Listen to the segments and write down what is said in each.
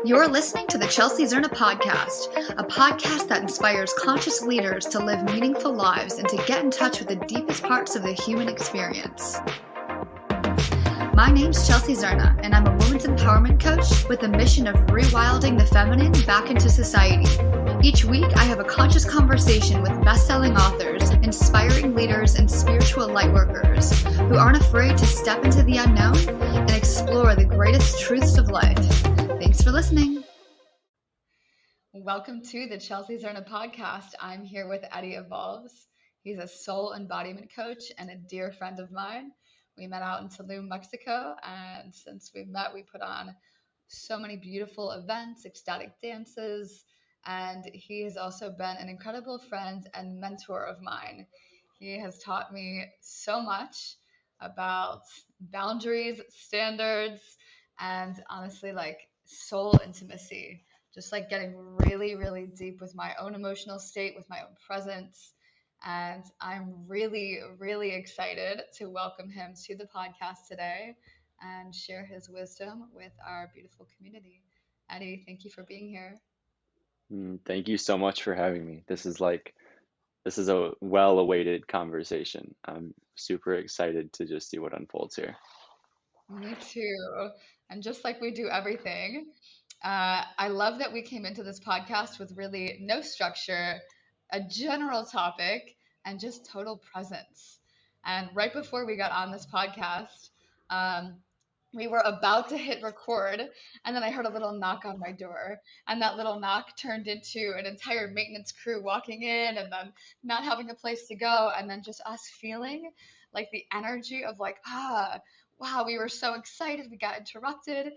You're listening to the Chelsea Zerna podcast, a podcast that inspires conscious leaders to live meaningful lives and to get in touch with the deepest parts of the human experience. My name's Chelsea Zerna, and I'm a women's empowerment coach with the mission of rewilding the feminine back into society. Each week, I have a conscious conversation with best-selling authors, inspiring leaders, and spiritual lightworkers who aren't afraid to step into the unknown and explore the greatest truths of life. Thanks for listening. Welcome to the Chelsea Zerna podcast. I'm here with Eddie Evolves. He's a soul embodiment coach and a dear friend of mine. We met out in Tulum, Mexico, and since we've met, we put on so many beautiful events, ecstatic dances, and he has also been an incredible friend and mentor of mine. He has taught me so much about boundaries, standards, and honestly, like soul intimacy, just like getting really, really deep with my own emotional state, with my own presence. And I'm really, really excited to welcome him to the podcast today and share his wisdom with our beautiful community. Eddie, thank you for being here. Thank you so much for having me. This is a well-awaited conversation. I'm super excited to just see what unfolds here. Me too. And just like we do everything, I love that we came into this podcast with really no structure, a general topic, and just total presence. And right before we got on this podcast, we were about to hit record, and then I heard a little knock on my door, and that little knock turned into an entire maintenance crew walking in and then not having a place to go, and then just us feeling like the energy of like, wow, we were so excited, we got interrupted,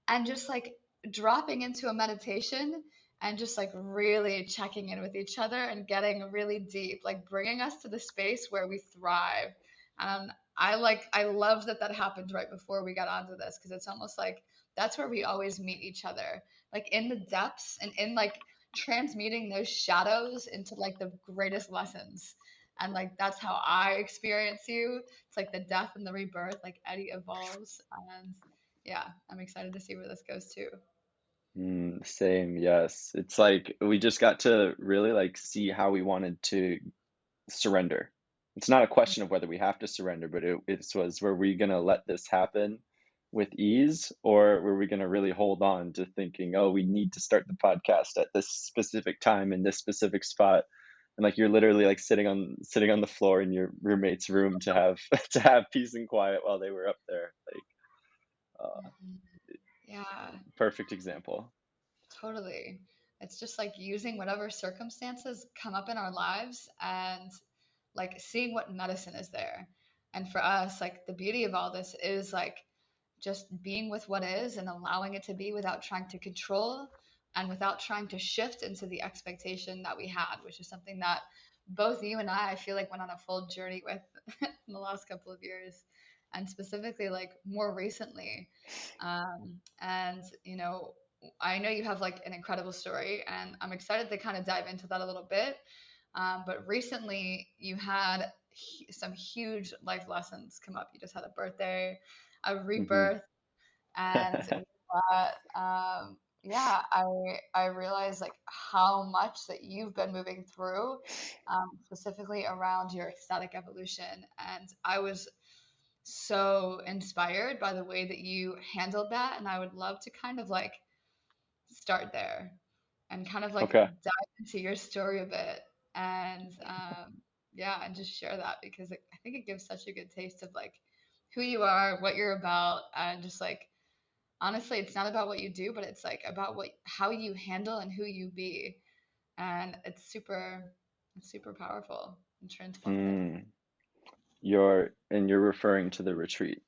and just like dropping into a meditation and just like really checking in with each other and getting really deep, like bringing us to the space where we thrive. I love that happened right before we got onto this, because it's almost like that's where we always meet each other, like in the depths and in like transmuting those shadows into like the greatest lessons. And like that's how I experience you. It's like the death and the rebirth, like Eddie evolves. And yeah, I'm excited to see where this goes too. Same, yes. It's like we just got to really like see how we wanted to surrender. It's not a question of whether we have to surrender, but it was, were we gonna let this happen with ease, or were we gonna really hold on to thinking, oh, we need to start the podcast at this specific time in this specific spot, and like you're literally like sitting on the floor in your roommate's room to have to have peace and quiet while they were up there. Like, Mhm. Yeah, perfect example. totally. It's just like using whatever circumstances come up in our lives and like seeing what medicine is there. And for us, like the beauty of all this is like just being with what is and allowing it to be without trying to control and without trying to shift into the expectation that we had, which is something that both you and I feel like went on a full journey with in the last couple of years, and specifically like more recently. And I know you have like an incredible story, and I'm excited to kind of dive into that a little bit. But recently, you had some huge life lessons come up. You just had a birthday, a hmm rebirth, and yeah, I realized like how much that you've been moving through, specifically around your ecstatic evolution, and I was so inspired by the way that you handled that, and I would love to kind of like start there and kind of like Okay. dive into your story a bit, and yeah, and just share that, because I think it gives such a good taste of like who you are, what you're about, and just like honestly, it's not about what you do, but it's like about how you handle and who you be, and it's super powerful and transformative. Mm. You're referring to the retreat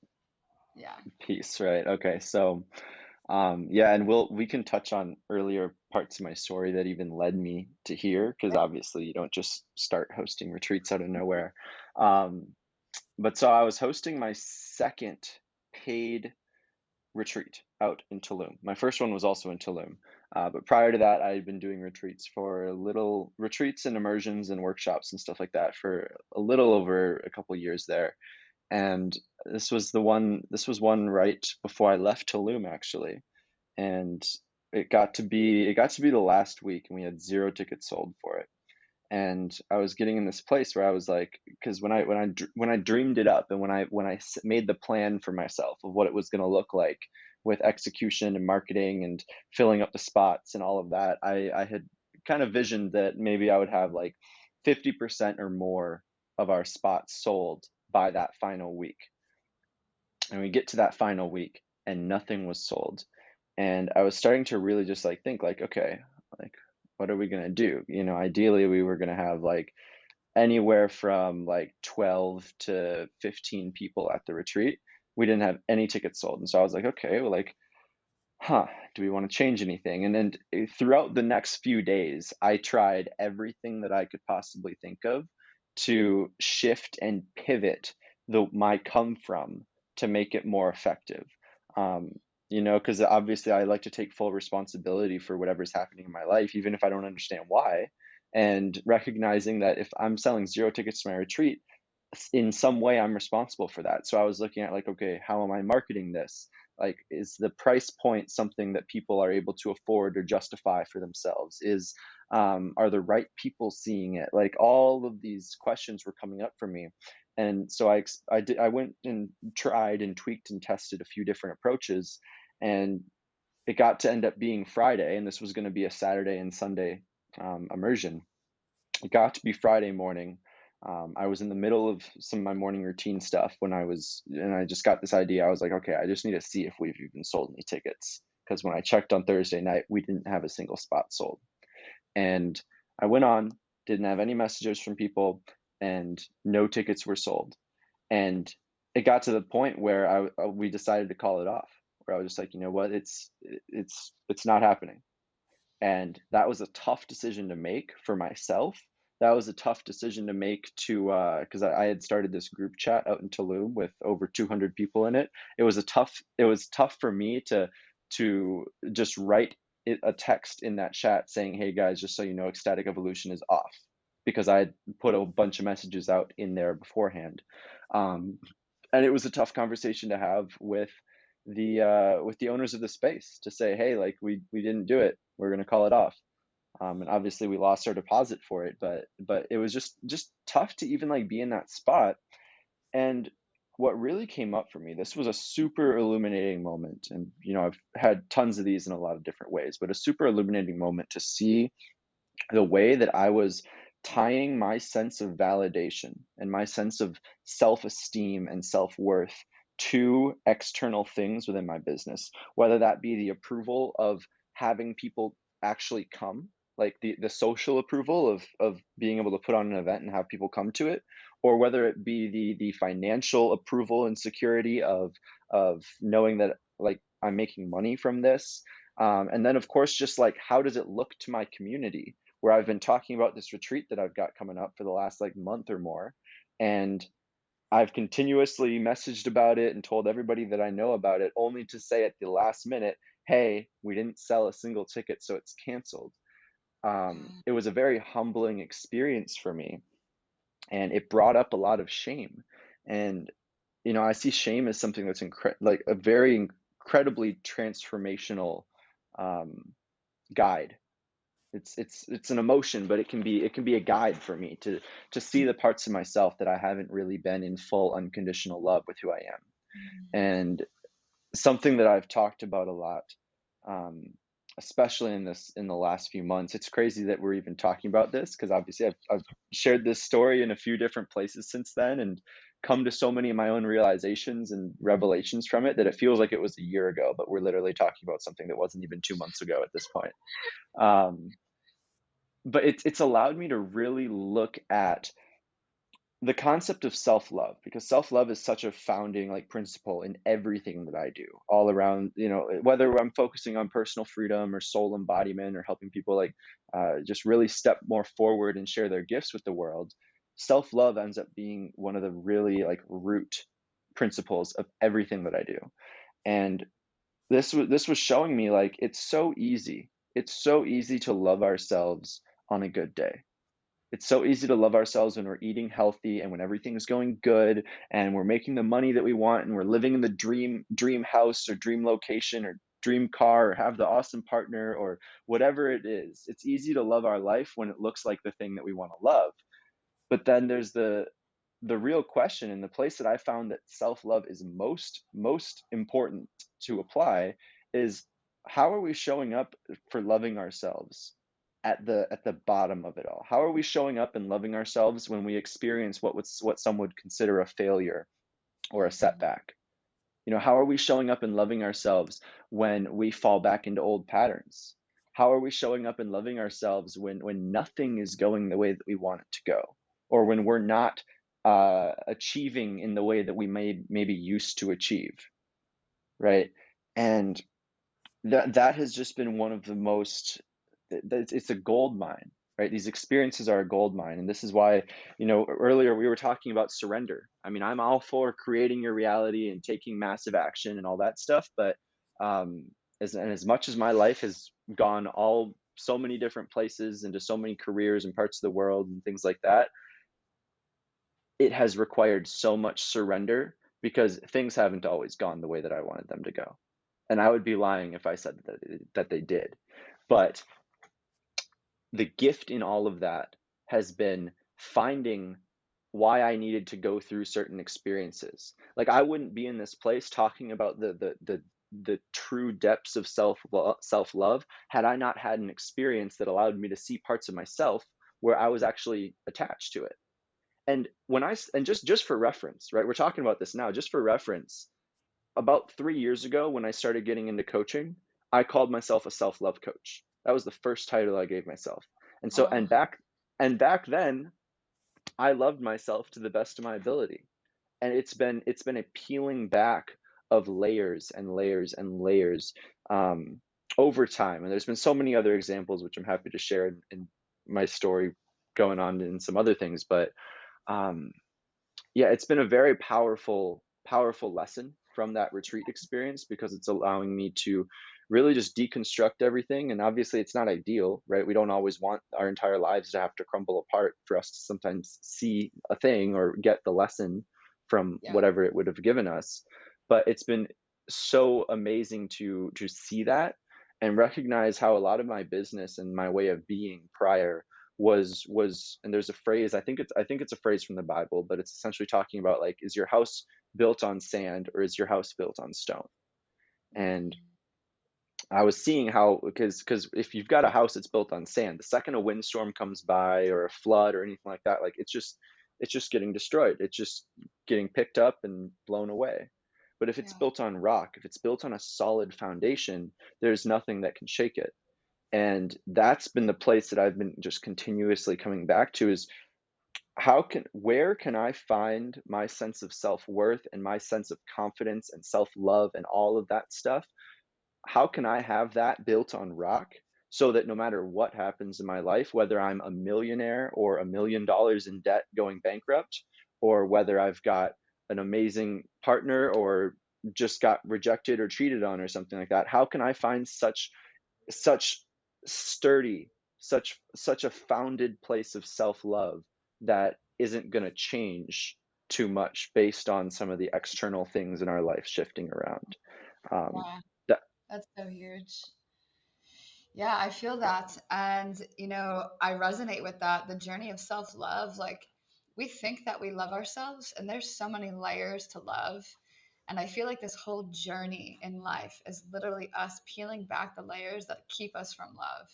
Yeah. piece, right? Okay. So, yeah, and we can touch on earlier parts of my story that even led me to here, because obviously you don't just start hosting retreats out of nowhere. Um, but so I was hosting my second paid retreat out in Tulum. My first one was also in Tulum, but prior to that, I had been doing retreats and immersions and workshops and stuff like that for a little over a couple years there. And this was one right before I left Tulum, actually. And it got to be the last week, and we had zero tickets sold for it. And I was getting in this place where I was like, because when I dreamed it up, and when I made the plan for myself of what it was going to look like with execution and marketing and filling up the spots and all of that, I had kind of visioned that maybe I would have like 50% or more of our spots sold by that final week. And we get to that final week and nothing was sold. And I was starting to really just like think like, okay, like what are we gonna do? Ideally we were gonna have like anywhere from like 12 to 15 people at the retreat. We didn't have any tickets sold. And so I was like, okay, well, like, do we want to change anything? And then throughout the next few days, I tried everything that I could possibly think of to shift and pivot my come from to make it more effective. Um, because obviously I like to take full responsibility for whatever's happening in my life, even if I don't understand why. And recognizing that if I'm selling zero tickets to my retreat, in some way I'm responsible for that. So I was looking at like, okay, how am I marketing this? Like, is the price point something that people are able to afford or justify for themselves? Are the right people seeing it? Like, all of these questions were coming up for me. And so I went and tried and tweaked and tested a few different approaches, and it got to end up being Friday, and this was going to be a Saturday and Sunday immersion. It got to be Friday morning. I was in the middle of some of my morning routine stuff and I just got this idea. I was like, okay, I just need to see if we've even sold any tickets. Because when I checked on Thursday night, we didn't have a single spot sold. And I went on, didn't have any messages from people, and no tickets were sold. And it got to the point where we decided to call it off. Where I was just like, you know what, it's not happening. And that was a tough decision to make for myself. That was a tough decision to make to because I had started this group chat out in Tulum with over 200 people in it. It was tough for me to just write a text in that chat saying, "Hey guys, just so you know, ecstatic evolution is off," because I had put a bunch of messages out in there beforehand. Um, and it was a tough conversation to have with the owners of the space to say, hey, like we didn't do it, we're going to call it off. And obviously we lost our deposit for it, but it was just tough to even like be in that spot. And what really came up for me, this was a super illuminating moment, and I've had tons of these in a lot of different ways, but a super illuminating moment to see the way that I was tying my sense of validation and my sense of self-esteem and self-worth to external things within my business, whether that be the approval of having people actually come, like the social approval of being able to put on an event and have people come to it, or whether it be the financial approval and security of knowing that like I'm making money from this. And then of course, just like, how does it look to my community, where I've been talking about this retreat that I've got coming up for the last like month or more. And I've continuously messaged about it and told everybody that I know about it, only to say at the last minute, hey, we didn't sell a single ticket, so it's canceled. It was a very humbling experience for me, and it brought up a lot of shame. And, I see shame as something that's like a very incredibly transformational um, guide. It's an emotion, but it can be a guide for me to see the parts of myself that I haven't really been in full unconditional love with who I am. And something that I've talked about a lot, um, especially in the last few months. It's crazy that we're even talking about this, because obviously I've shared this story in a few different places since then, and come to so many of my own realizations and revelations from it that it feels like it was a year ago, but we're literally talking about something that wasn't even 2 months ago at this point. Um, but it's allowed me to really look at the concept of self-love, because self-love is such a founding like principle in everything that I do, all around, whether I'm focusing on personal freedom or soul embodiment or helping people like just really step more forward and share their gifts with the world. Self-love ends up being one of the really like root principles of everything that I do. And this was showing me like it's so easy to love ourselves on a good day. It's so easy to love ourselves when we're eating healthy and when everything's going good and we're making the money that we want and we're living in the dream house or dream location or dream car or have the awesome partner or whatever it is. It's easy to love our life when it looks like the thing that we want to love. But then there's the real question, and the place that I found that self-love is most important to apply is, how are we showing up for loving ourselves at the bottom of it all? How are we showing up and loving ourselves when we experience what some would consider a failure or a Mhm. setback? How are we showing up and loving ourselves when we fall back into old patterns? How are we showing up and loving ourselves when nothing is going the way that we want it to go, or when we're not achieving in the way that we maybe used to achieve, right? And that has just been one of the most, it's a gold mine, right? These experiences are a gold mine, and this is why, earlier we were talking about surrender. I mean, I'm all for creating your reality and taking massive action and all that stuff, but um as much as my life has gone all so many different places into so many careers and parts of the world and things like that, it has required so much surrender because things haven't always gone the way that I wanted them to go. And I would be lying if I said that they did. But the gift in all of that has been finding why I needed to go through certain experiences. Like, I wouldn't be in this place talking about the true depths of self love had I not had an experience that allowed me to see parts of myself where I was actually attached to it. And just for reference, right? We're talking about this now. Just for reference, about 3 years ago, when I started getting into coaching, I called myself a self-love coach. That was the first title I gave myself. And so, Oh, and back then, I loved myself to the best of my ability. And it's been a peeling back of layers and layers and layers, um, over time. And there's been so many other examples, which I'm happy to share in my story going on in some other things. But um, yeah, it's been a very powerful lesson from that retreat experience, because it's allowing me to really just deconstruct everything. And obviously, it's not ideal, right? We don't always want our entire lives to have to crumble apart for us to sometimes see a thing or get the lesson from yeah. whatever it would have given us. But it's been so amazing to see that and recognize how a lot of my business and my way of being prior was, and there's a phrase, I think it's a phrase from the Bible, but it's essentially talking about, like, is your house built on sand or is your house built on stone? And Mm, I was seeing how, because if you've got a house that's built on sand, the second a windstorm comes by or a flood or anything like that, like, it's just getting destroyed. It's just getting picked up and blown away. But if it's yeah. built on rock, if it's built on a solid foundation, there's nothing that can shake it. And that's been the place that I've been just continuously coming back to, is where can I find my sense of self-worth and my sense of confidence and self-love and all of that stuff? How can I have that built on rock so that no matter what happens in my life, whether I'm a millionaire or $1 million in debt going bankrupt, or whether I've got an amazing partner or just got rejected or cheated on or something like that, how can I find such sturdy, such a founded place of self-love that isn't going to change too much based on some of the external things in our life shifting around. um, Yeah, that that's so huge. Yeah, I feel that. And, I resonate with that. The journey of self love, like, we think that we love ourselves, and there's so many layers to love. And I feel like this whole journey in life is literally us peeling back the layers that keep us from love.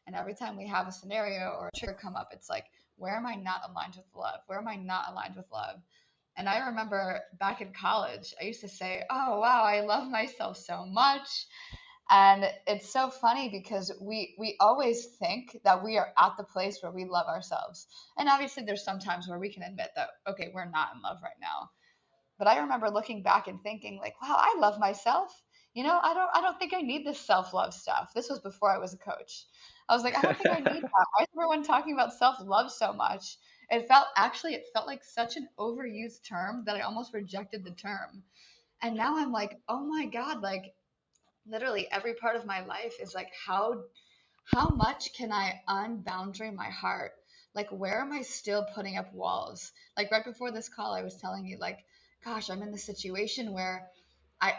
And every time we have a scenario or a trigger come up, it's like, where am I not aligned with love? Where am I not aligned with love? And I remember back in college, I used to say, oh, wow, I love myself so much. And it's so funny because we always think that we are at the place where we love ourselves. And obviously there's some times where we can admit that, okay, we're not in love right now. But I remember looking back and thinking, like, wow, I love myself. I don't think I need this self-love stuff. This was before I was a coach. I was like, I don't think I need that. Why is everyone talking about self-love so much? It felt like such an overused term that I almost rejected the term. And now I'm like, oh my God, like, literally every part of my life is like, how much can I unboundary my heart? Like, where am I still putting up walls? Like, right before this call, I was telling you, like, gosh, I'm in this situation where I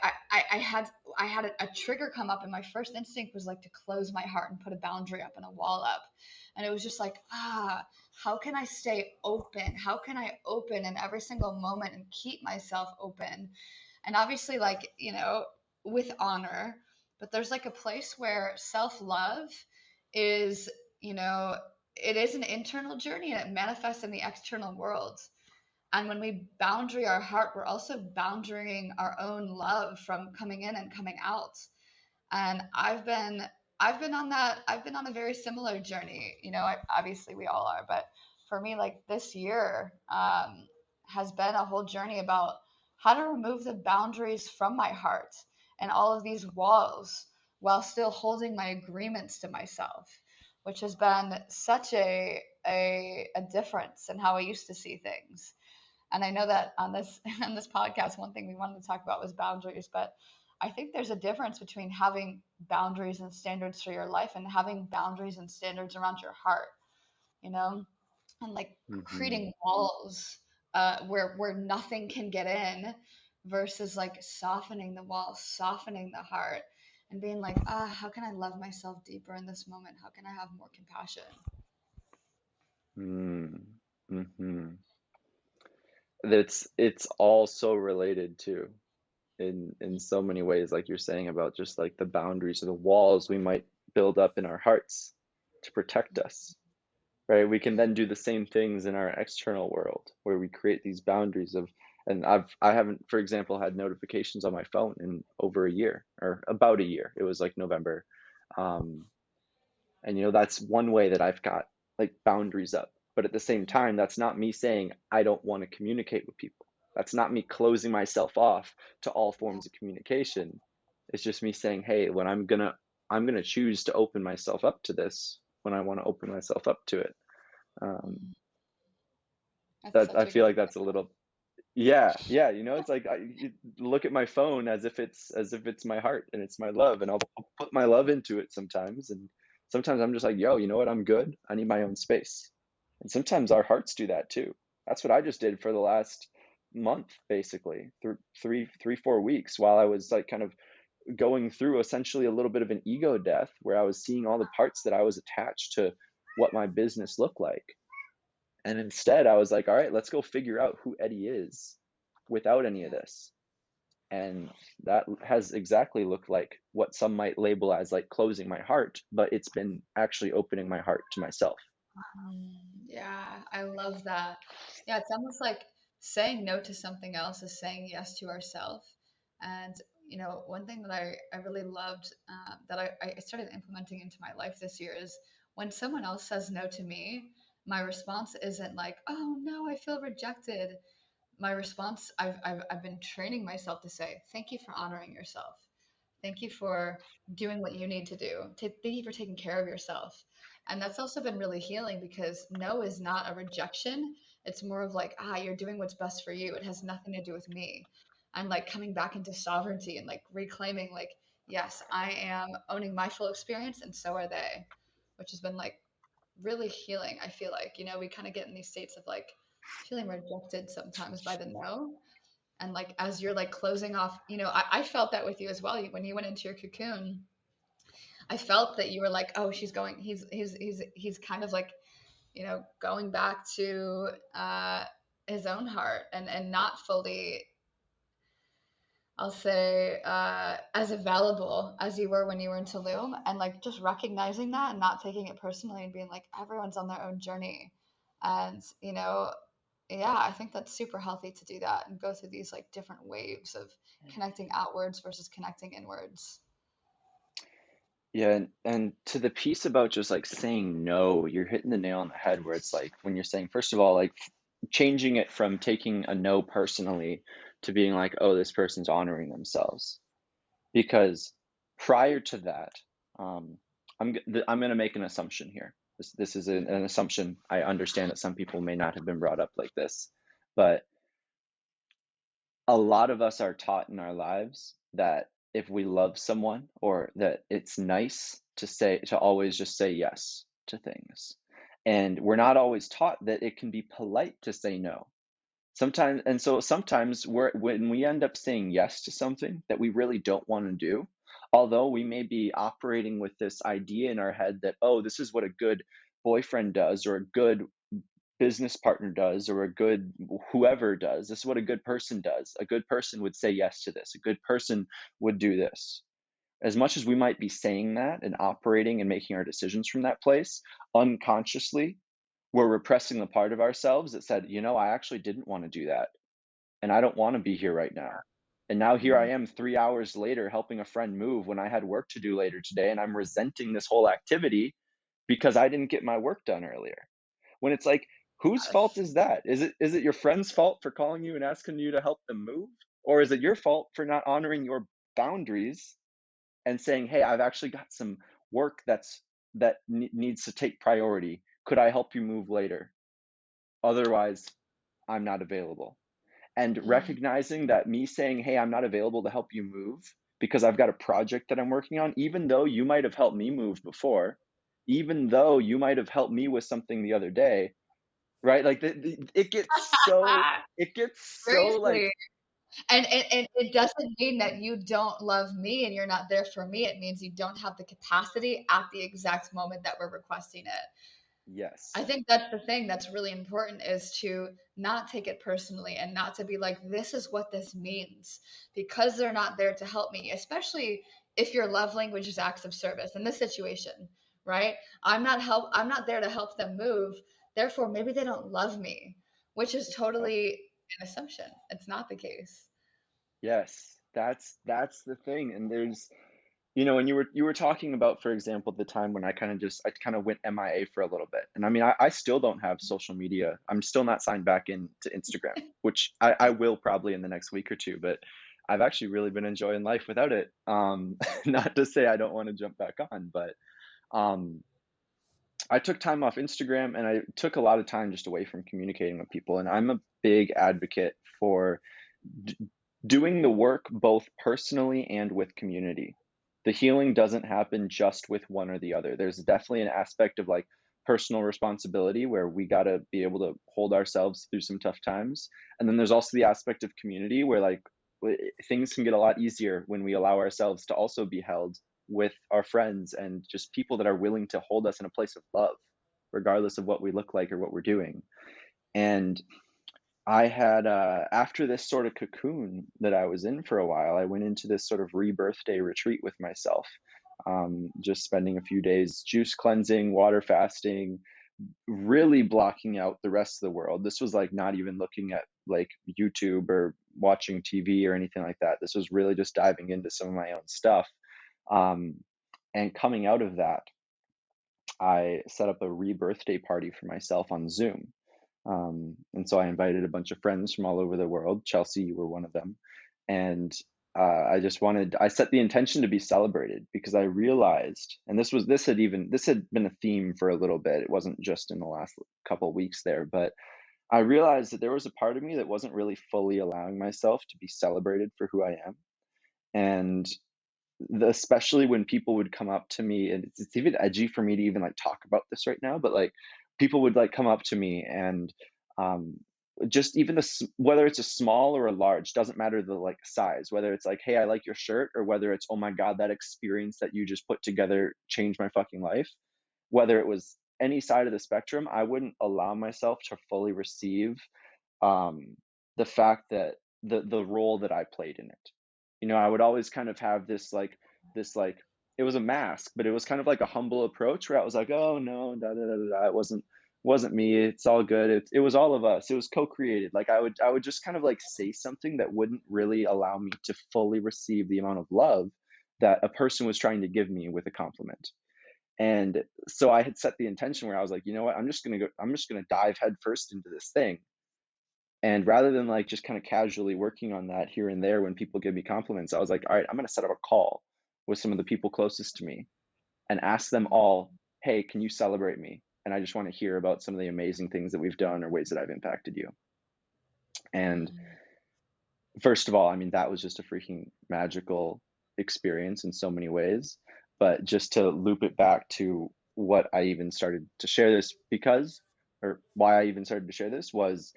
had I had a trigger come up, and my first instinct was like to close my heart and put a boundary up and a wall up. And it was just like, how can I stay open? How can I open in every single moment and keep myself open? And obviously, like, with honor, but there's like a place where self love is, you know, it is an internal journey and it manifests in the external world. And when we boundary our heart, we're also boundarying our own love from coming in and coming out. And I've been on that. I've been on a very similar journey. Obviously we all are, but for me, like this year has been a whole journey about how to remove the boundaries from my heart and all of these walls while still holding my agreements to myself, which has been such a difference in how I used to see things. And I know that on this on this podcast, one thing we wanted to talk about was boundaries, but I think there's a difference between having boundaries and standards for your life and having boundaries and standards around your heart, you know, and like Hmm. creating walls where nothing can get in, versus like softening the walls, softening the heart, and being like, how can I love myself deeper in this moment? How can I have more compassion? Mm. Hmm. It's all so related too, in so many ways, like you're saying about just like the boundaries or the walls we might build up in our hearts to protect us, right? We can then do the same things in our external world where we create these boundaries of, and I haven't, for example, had notifications on my phone in over a year, or about a year. It was like November. Um, and that's one way that I've got like boundaries up. But at the same time, that's not me saying I don't want to communicate with people. That's not me closing myself off to all forms of communication. It's just me saying, hey, when I'm gonna choose to open myself up to this when I want to open myself up to it. Um, That's that such I a feel good like that's a little, yeah, yeah. It's like you look at my phone as if it's my heart and it's my love, and I'll put my love into it sometimes, and sometimes I'm just like, yo, you know what? I'm good. I need my own space. And sometimes our hearts do that too. That's what I just did for the last month, basically, through 4 weeks, while I was like kind of going through essentially a little bit of an ego death, where I was seeing all the parts that I was attached to what my business looked like. And instead, I was like, all right, let's go figure out who Eddie is without any of Yeah. this. And that has exactly looked like what some might label as like closing my heart, but it's been actually opening my heart to myself. Yeah, I love that. Yeah, it's almost like saying no to something else is saying yes to ourselves. And, one thing that I really loved that I started implementing into my life this year is when someone else says no to me, my response isn't like, oh no, I feel rejected. My response, I've been training myself to say, thank you for honoring yourself. Thank you for doing what you need to do. Thank you for taking care of yourself. And that's also been really healing because no is not a rejection. It's more of like, you're doing what's best for you. It has nothing to do with me. I'm like coming back into sovereignty and like reclaiming, like, yes, I am owning my full experience and so are they, which has been like really healing. I feel like, we kind of get in these states of like feeling rejected sometimes by the no, and like as you're like closing off, I felt that with you as well when you went into your cocoon. I felt that you were like, oh, she's going, he's kind of like, going back to his own heart, and not fully, I'll say, as available as you were when you were in Tulum, and like just recognizing that and not taking it personally and being like, everyone's on their own journey. And, yeah, I think that's super healthy to do that and go through these like different waves of connecting outwards versus connecting inwards. Yeah, and to the piece about just like saying no, you're hitting the nail on the head, where it's like when you're saying, first of all, like changing it from taking a no personally to being like, oh, this person's honoring themselves. Because prior to that, um, I'm going to make an assumption here. This is an assumption. I understand that some people may not have been brought up like this, but a lot of us are taught in our lives that if we love someone, or that it's nice to always just say yes to things. And we're not always taught that it can be polite to say no. Sometimes, and so sometimes when we end up saying yes to something that we really don't want to do, although we may be operating with this idea in our head that, oh, this is what a good boyfriend does, or a good business partner does, or a good whoever does. This is what a good person does. A good person would say yes to this. A good person would do this. As much as we might be saying that and operating and making our decisions from that place, unconsciously, we're repressing the part of ourselves that said, I actually didn't want to do that. And I don't want to be here right now. And now here I Mhm. am 3 hours later helping a friend move when I had work to do later today. And I'm resenting this whole activity because I didn't get my work done earlier. When it's like, whose fault Yes. is that? Is it your friend's fault for calling you and asking you to help them move? Or is it your fault for not honoring your boundaries and saying, "Hey, I've actually got some work that needs to take priority. Could I help you move later? Otherwise, I'm not available." And Mm. recognizing that me saying, "Hey, I'm not available to help you move because I've got a project that I'm working on," even though you might have helped me move before, even though you might have helped me with something the other day, right? Like it gets so like, Seriously. And it doesn't mean that you don't love me and you're not there for me. It means you don't have the capacity at the exact moment that we're requesting it. I yes. think that's the thing that's really important is to not take it personally and not to be like, this is what this means because they're not there to help me, especially if your love language is acts of service in this situation, right? I'm not there to help them move. Therefore, maybe they don't love me, which is Yep. totally an assumption. It's not the case. Yes. That's the thing. And when you were talking about, for example, the time when I kind of went MIA for a little bit. And I mean, I still don't have social media. I'm still not signed back in to Instagram, which I will probably in the next week or two, but I've actually really been enjoying life without it. Not to say I don't want to jump back on, but um I took time off Instagram and I took a lot of time just away from communicating with people. And I'm a big advocate for d- doing the work both personally and with community. The healing doesn't happen just with one or the other. There's definitely an aspect of like personal responsibility where we got to be able to hold ourselves through some tough times. And then there's also the aspect of community where like things can get a lot easier when we allow ourselves to also be held with our friends and just people that are willing to hold us in a place of love, regardless of what we look like or what we're doing. And I had, after this sort of cocoon that I was in for a while, I went into this sort of rebirth day retreat with myself. Just spending a few days juice cleansing, water fasting, really blocking out the rest of the world. This was like not even looking at like YouTube or watching TV or anything like that. This was really just diving into some of my own stuff. Um, and coming out of that, I set up a rebirth day party for myself on Zoom. And so I invited a bunch of friends from all over the world. Chelsea, you were one of them. And I set the intention to be celebrated because I realized, and this had been a theme for a little bit. It wasn't just in the last couple of weeks there, but I realized that there was a part of me that wasn't really fully allowing myself to be celebrated for who I am. And especially when people would come up to me, and it's even edgy for me to even like talk about this right now, but like people would like come up to me and um just even whether it's a small or a large, doesn't matter the like size, whether it's like, "Hey, I like your shirt," or whether it's, "Oh my god, that experience that you just put together changed my fucking life." Whether it was any side of the spectrum, I wouldn't allow myself to fully receive um, the fact that the role that I played in it. I would always kind of have this like it was a mask, but it was kind of like a humble approach where I was like, "Oh no, da da da da, da. It wasn't me. It's all good. It was all of us. It was co-created." Like I would just kind of like say something that wouldn't really allow me to fully receive the amount of love that a person was trying to give me with a compliment. And so I had set the intention where I was like, "You know what? I'm just gonna dive headfirst into this thing." And rather than like just kind of casually working on that here and there when people give me compliments, I was like, all right, I'm going to set up a call with some of the people closest to me and ask them all, "Hey, can you celebrate me? And I just want to hear about some of the amazing things that we've done or ways that I've impacted you." And Mm. first of all, I mean, that was just a freaking magical experience in so many ways. But just to loop it back to what I even started to share this because, or why I even started to share this was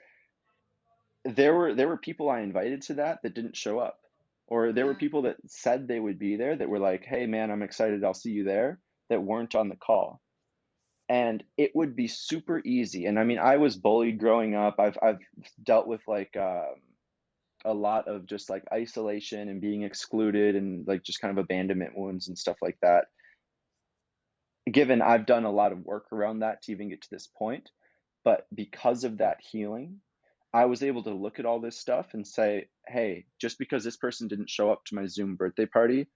there were people I invited to that didn't show up. Or there were Yeah. people that said they would be there that were like, "Hey man, I'm excited. I'll see you there," that weren't on the call. And it would be super easy. And I mean, I was bullied growing up. I've dealt with like a lot of just like isolation and being excluded and like just kind of abandonment wounds and stuff like that. Given I've done a lot of work around that to even get to this point, but because of that healing, I was able to look at all this stuff and say, "Hey, just because this person didn't show up to my Zoom birthday party,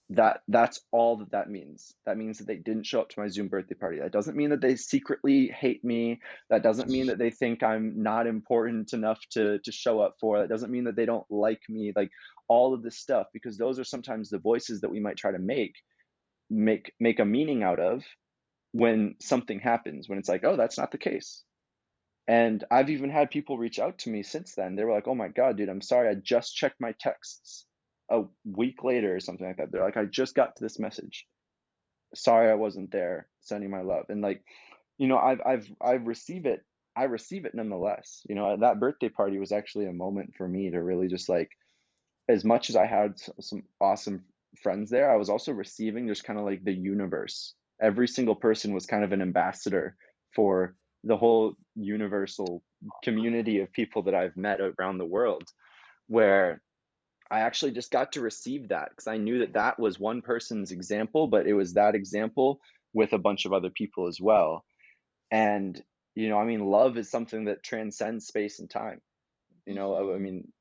that's all that means. That means that they didn't show up to my Zoom birthday party. That doesn't mean that they secretly hate me. That doesn't mean that they think I'm not important enough to show up for. That doesn't mean that they don't like me. Like all of this stuff, because those are sometimes the voices that we might try to make a meaning out of when something happens, when it's like, oh, that's not the case. And I've even had people reach out to me since then. They were like, "Oh my God, dude, I'm sorry. I just checked my texts a week later or something like that." They're like, "I just got to this message. Sorry I wasn't there. Sending my love." And like, I've receive it. I receive it nonetheless. That birthday party was actually a moment for me to really just like, as much as I had some awesome friends there, I was also receiving just kind of like the universe. Every single person was kind of an ambassador for the whole universal community of people that I've met around the world, where I actually just got to receive that because I knew that that was one person's example, but it was that example with a bunch of other people as well. And, I mean, love is something that transcends space and time. I Mhm. mean,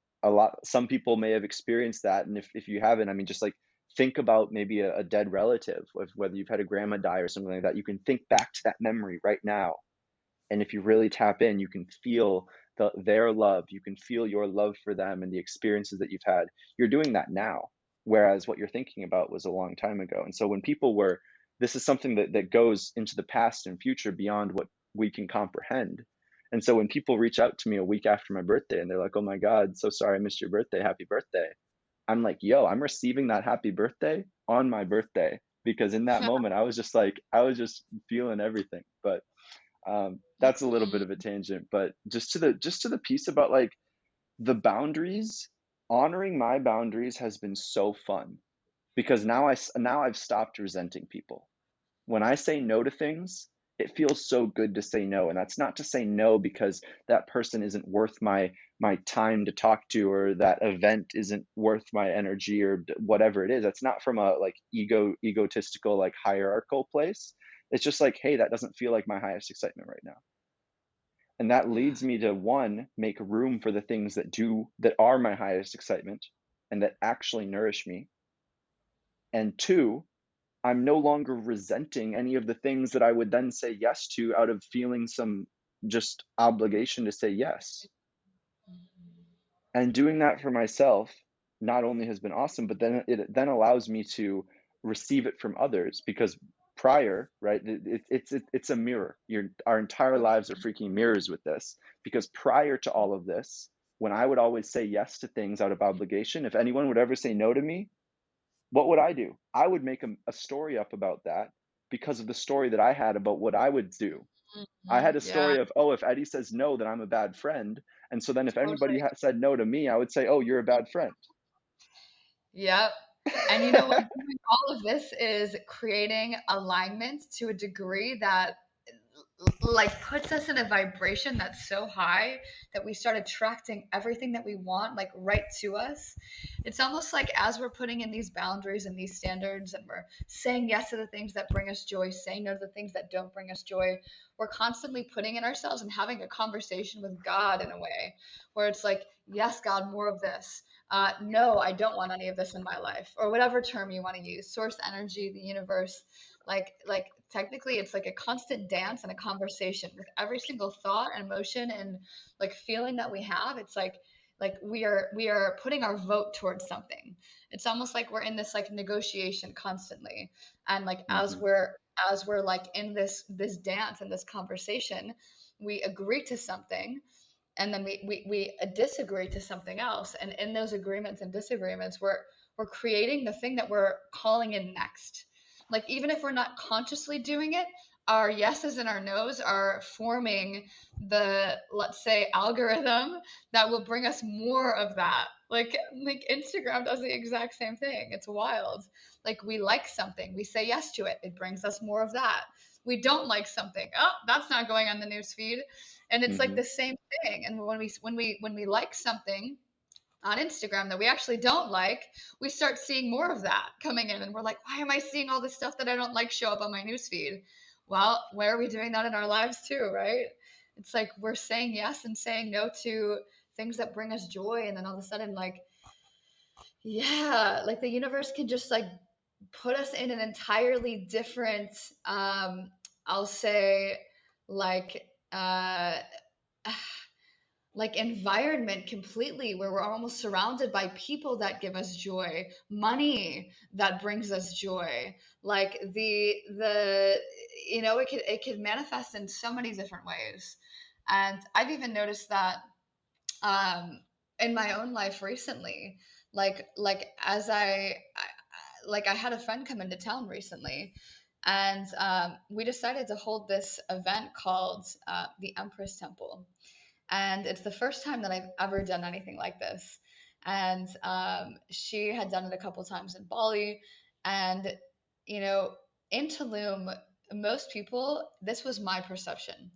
some people may have experienced that, and if you haven't, I mean, just like think about maybe a dead relative, whether you've had a grandma die or something like that. You can think back to that memory right now, and if you really tap in, you can feel their love. You can feel your love for them and the experiences that you've had. You're doing that now, whereas what you're thinking about was a long time ago. And so when people were, this is something that goes into the past and future beyond what we can comprehend. And so when people reach out to me a week after my birthday and they're like, "Oh my God, so sorry I missed your birthday. Happy birthday." I'm like, "Yo, I'm receiving that happy birthday on my birthday." Because in that moment, I was just feeling everything. But that's a little bit of a Mhm. tangent, but just to the piece about like the boundaries, honoring my boundaries has been so fun because now I've stopped resenting people. When I say no to things, it feels so good to say no, and that's not to say no because that person isn't worth my time to talk to, or that event isn't worth my energy, or whatever it is. That's not from a like egotistical like hierarchical place. It's just like, hey, that doesn't feel like my highest excitement right now. And that Yeah. leads me to one, make room for the things that are my highest excitement and that actually nourish me. And two, I'm no longer resenting any of the things that I would then say yes to out of feeling some just obligation to say yes. Mhm. And doing that for myself not only has been awesome, but then it then allows me to receive it from others because prior, right? It's a mirror. Our entire lives are freaking mirrors with this because prior to all of this, when I would always say yes to things out of obligation, if anyone would ever say no to me, what would I do? I would make a story up about that because of the story that I had about what I would do. I had Mhm. a Yeah, story of, oh, if Eddie says no, then I'm a bad friend. And so then if anybody totally. said no to me, I would say, oh, you're a bad friend. Yep. And you know what? Doing all of this is creating alignment to a degree that like puts us in a vibration that's so high that we start attracting everything that we want like right to us. It's almost like as we're putting in these boundaries and these standards and we're saying yes to the things that bring us joy, saying no to the things that don't bring us joy, we're constantly putting in ourselves and having a conversation with God in a way where it's like, yes, God, more of this. No, I don't want any of this in my life, or whatever term you want to use. Source energy, the universe, like technically it's like a constant dance and a conversation with every single thought and emotion and like feeling that we have. It's like we are putting our vote towards something. It's almost like we're in this like negotiation constantly, and like Hmm. as we're like in this dance and this conversation, we agree to something, and then we disagree to something else, and in those agreements and disagreements we're creating the thing that we're calling in next. Like even if we're not consciously doing it, our yeses and our nos are forming the, let's say, algorithm that will bring us more of that. Like Instagram does the exact same thing. It's wild. Like we like something, we say yes to it, it brings us more of that. We don't like something, oh, that's not going on the news feed. And it's like Hmm. the same thing. And when we like something on Instagram that we actually don't like, we start seeing more of that coming in. And we're like, why am I seeing all this stuff that I don't like show up on my newsfeed? Well, where are we doing that in our lives too, right? It's like we're saying yes and saying no to things that bring us joy. And then all of a sudden, like, yeah, like the universe can just like put us in an entirely different, I'll say, like, like environment completely, where we're almost surrounded by people that give us joy, money that brings us joy, like the it could manifest in so many different ways. And I've even noticed that, um in my own life recently, like as I had a friend come into town recently, and we decided to hold this event called the Empress Temple. And it's the first time that I've ever done anything like this. And she had done it a couple times in Bali, and you know, in Tulum, most people. This was my perception.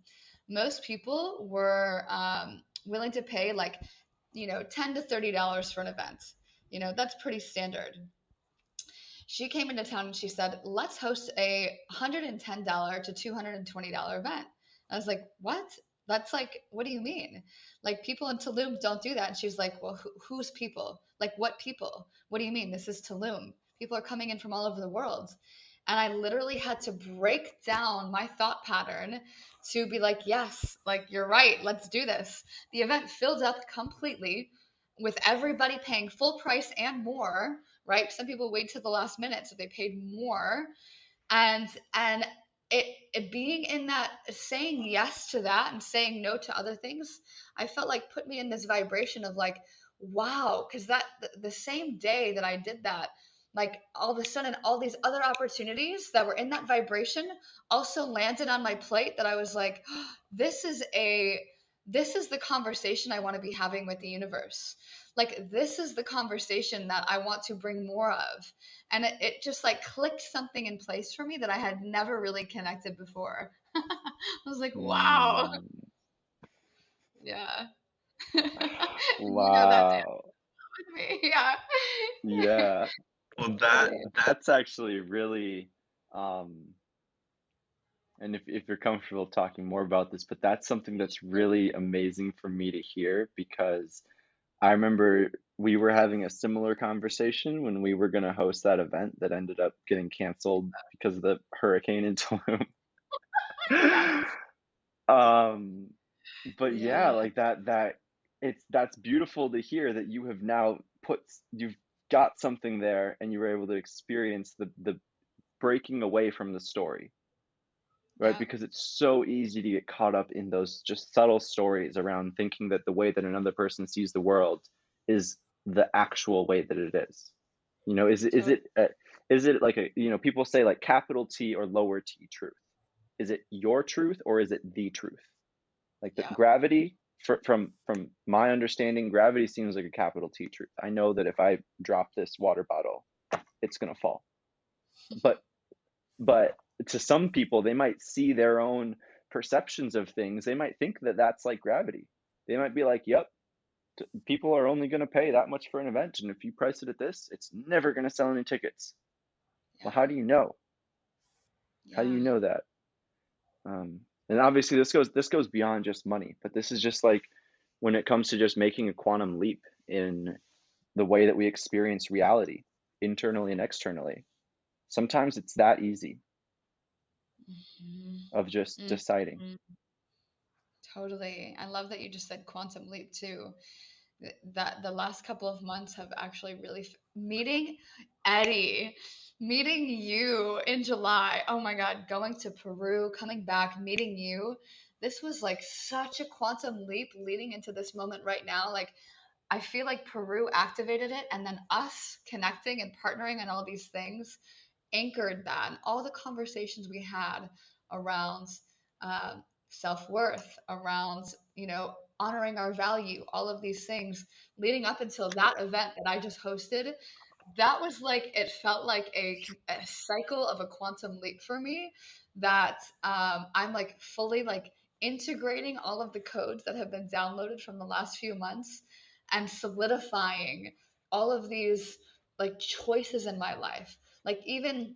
Most people were willing to pay like, $10 to $30 for an event. That's pretty standard. She came into town and she said, let's host a $110 to $220 event. I was like, what? That's like, what do you mean? Like, people in Tulum don't do that. And she's like, well, who's people? Like, what people? What do you mean? This is Tulum. People are coming in from all over the world. And I literally had to break down my thought pattern to be like, yes, like, you're right. Let's do this. The event filled up completely with everybody paying full price and more, right? Some people wait till the last minute, so they paid more. And it being in that, saying yes to that and saying no to other things, I felt like put me in this vibration of like, wow, because that the same day that I did that, like all of a sudden all these other opportunities that were in that vibration also landed on my plate, that I was like, oh, this is the conversation I want to be having with the universe. Like, this is the conversation that I want to bring more of. And it just like clicked something in place for me that I had never really connected before. I was like, wow. Mm, Yeah. And you know that wow. with me. Yeah. Yeah. Well, Totally. that's actually really, um, and if you're comfortable talking more about this, but that's something that's really amazing for me to hear, because I remember we were having a similar conversation when we were going to host that event that ended up getting canceled because of the hurricane in Tulum. Yeah. Um, but yeah, Yeah. like that's beautiful to hear that you have now you've got something there and you were able to experience the breaking away from the story, right? Yeah. Because it's so easy to get caught up in those just subtle stories around thinking that the way that another person sees the world is the actual way that it is. Totally. Is it like people say like capital T or lower T truth? Is it your truth or is it the truth? Like the Yeah. gravity, from my understanding, gravity seems like a capital T truth. I know that if I drop this water bottle, it's gonna fall. But but to some people, they might see their own perceptions of things. They might think that that's like gravity. They might be like, "Yep, people are only going to pay that much for an event, and if you price it at this, it's never going to sell any tickets." Well, Yeah. how do you know? How do you Yeah. know that? And obviously, this goes beyond just money, but this is just like when it comes to just making a quantum leap in the way that we experience reality, internally and externally. Sometimes it's that easy of just Mhm. deciding. Mhm. Totally. I love that you just said quantum leap too. That the last couple of months have actually really meeting Eddie, meeting you in July. Oh my God, going to Peru, coming back, meeting you. This was like such a quantum leap leading into this moment right now. Like, I feel like Peru activated it, and then us connecting and partnering and all these things anchored that. And all the conversations we had around self-worth, around, honoring our value, all of these things leading up until that event that I just hosted. That was like, it felt like a cycle of a quantum leap for me, that I'm like fully like integrating all of the codes that have been downloaded from the last few months and solidifying all of these like choices in my life. Like, even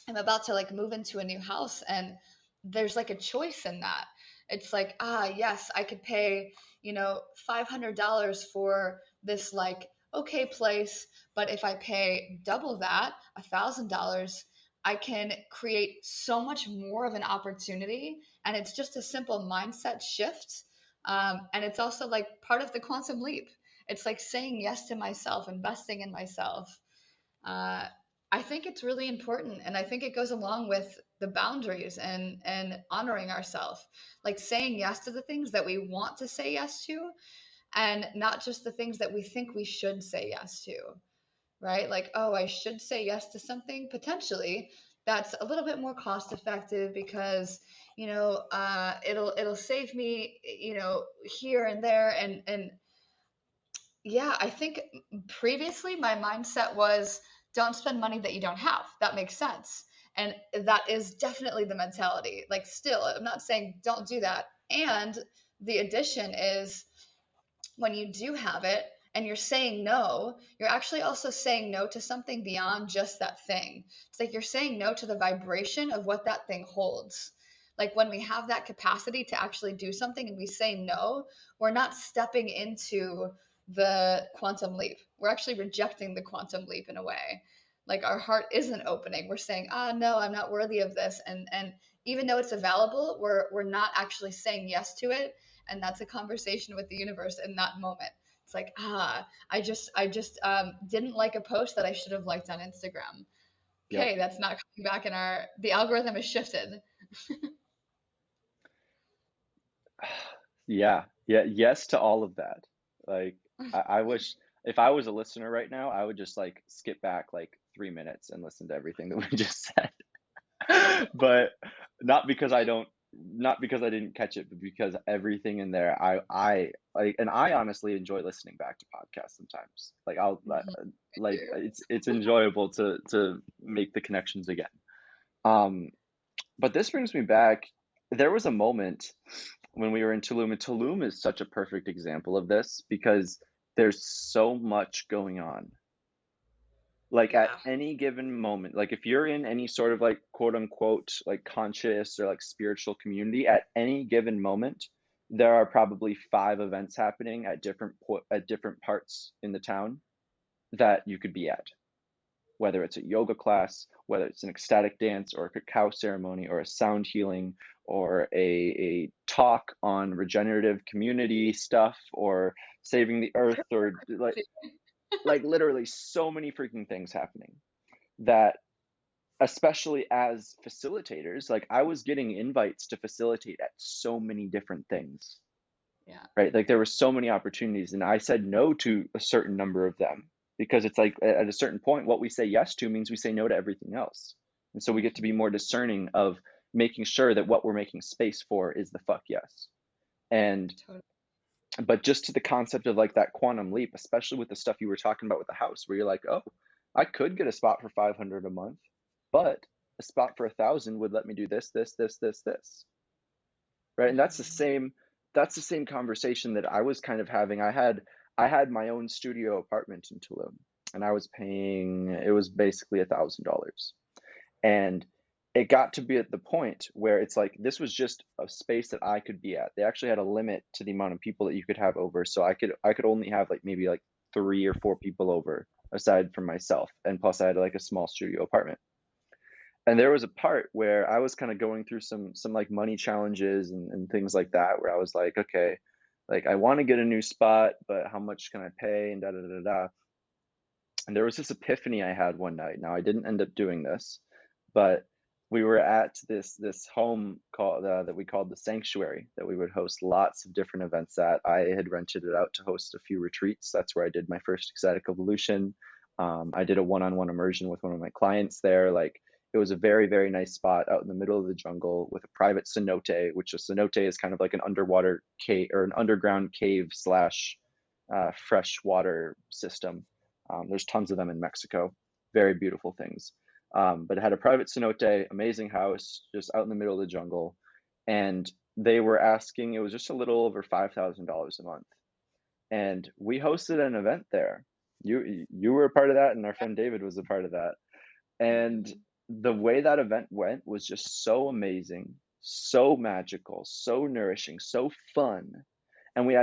I'm about to like move into a new house, and there's like a choice in that. It's like, yes, I could pay, $500 for this like okay place, but if I pay double that, $1,000, I can create so much more of an opportunity. And it's just a simple mindset shift. And it's also like part of the quantum leap. It's like saying yes to myself, investing in myself. uh, I think it's really important, and I think it goes along with the boundaries and honoring ourselves, like saying yes to the things that we want to say yes to, and not just the things that we think we should say yes to. Right? Like, oh, I should say yes to something potentially that's a little bit more cost effective because it'll save me here and there, and yeah, I think previously my mindset was, don't spend money that you don't have. That makes sense. And that is definitely the mentality. Like, still, I'm not saying don't do that. And the addition is, when you do have it and you're saying no, you're actually also saying no to something beyond just that thing. It's like you're saying no to the vibration of what that thing holds. Like, when we have that capacity to actually do something and we say no, we're not stepping into the quantum leap. We're actually rejecting the quantum leap in a way. Like, our heart isn't opening. We're saying, no, I'm not worthy of this. And even though it's available, we're not actually saying yes to it. And that's a conversation with the universe in that moment. It's like, I just didn't like a post that I should have liked on Instagram. Yep. Okay, that's not coming back in the algorithm has shifted. Yeah, yeah, yes to all of that. Like, I wish if I was a listener right now, I would just like skip back like 3 minutes and listen to everything that we just said. But not because I don't, not because I didn't catch it, but because everything in there, I like, and I honestly enjoy listening back to podcasts sometimes. Like, Mhm. like it's enjoyable to make the connections again. Um, but this brings me back. There was a moment when we were in Tulum, and Tulum is such a perfect example of this because there's so much going on. Like, at Yeah. any given moment, like if you're in any sort of like quote unquote like conscious or like spiritual community, at any given moment, there are probably 5 events happening at different parts in the town that you could be at, whether it's a yoga class, whether it's an ecstatic dance or a cacao ceremony or a sound healing or a talk on regenerative community stuff or saving the earth, or like literally so many freaking things happening that, especially as facilitators, like I was getting invites to facilitate at so many different things, Yeah. right? Like there were so many opportunities, and I said no to a certain number of them because it's like at a certain point, what we say yes to means we say no to everything else. And so we get to be Mhm. more discerning of making sure that what we're making space for is the fuck yes. And Totally. but just to the concept of like that quantum leap, especially with the stuff you were talking about with the house, where you're like, oh, I could get a spot for 500 a month, but a spot for 1,000 would let me do this, right? And Mhm. that's the same conversation that I was kind of having. I had my own studio apartment in Tulum, and I was paying, it was basically $1,000, and it got to be at the point where it's like this was just a space that I could be at. They actually had a limit to the amount of people that you could have over, so I could only have like maybe like 3 or 4 people over aside from myself, and plus I had like a small studio apartment. And there was a part where I was kind of going through some like money challenges and things like that, where I was like, okay, like I want to get a new spot, but how much can I pay, and da da da da. And there was this epiphany I had one night. Now I didn't end up doing this, but we were at this home called that we called the Sanctuary, that we would host lots of different events at. I had rented it out to host a few retreats. That's where I did my first ecstatic evolution. I did a one-on-one immersion with one of my clients there. Like, It was a very, very nice spot out in the middle of the jungle with a private cenote, which a cenote is kind of like an underwater cave or an underground cave slash freshwater system. There's tons of them in Mexico. Very beautiful things. But it had a private cenote, amazing house, just out in the middle of the jungle. And they were asking, it was just a little over $5,000 a month. And we hosted an event there. You were a part of that, and our friend David was a part of that. And Mhm. the way that event went was just so amazing, so magical, so nourishing, so fun. And we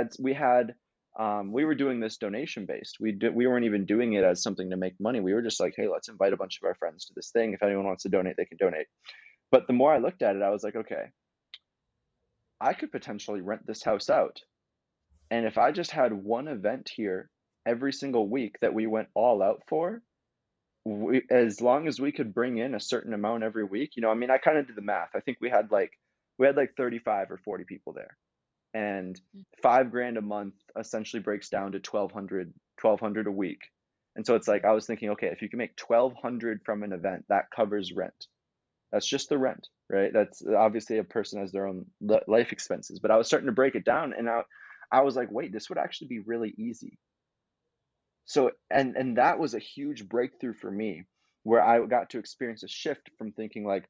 were doing this donation based. We weren't even doing it as something to make money. We were just like, hey, let's invite a bunch of our friends to this thing. If anyone wants to donate, they can donate. But the more I looked at it, I was like, okay, I could potentially rent this house out. And if I just had one event here every single week that we went all out for, as long as we could bring in a certain amount every week, I mean, I kind of did the math. I think we had like 35 or 40 people there, and $5,000 a month essentially breaks down to 1,200 a week. And so it's like I was thinking, okay, if you can make 1,200 from an event, that covers rent. That's just the rent, right? That's obviously a person has their own life expenses, but I was starting to break it down, and I was like, wait, this would actually be really easy. So, and that was a huge breakthrough for me, where I got to experience a shift from thinking like,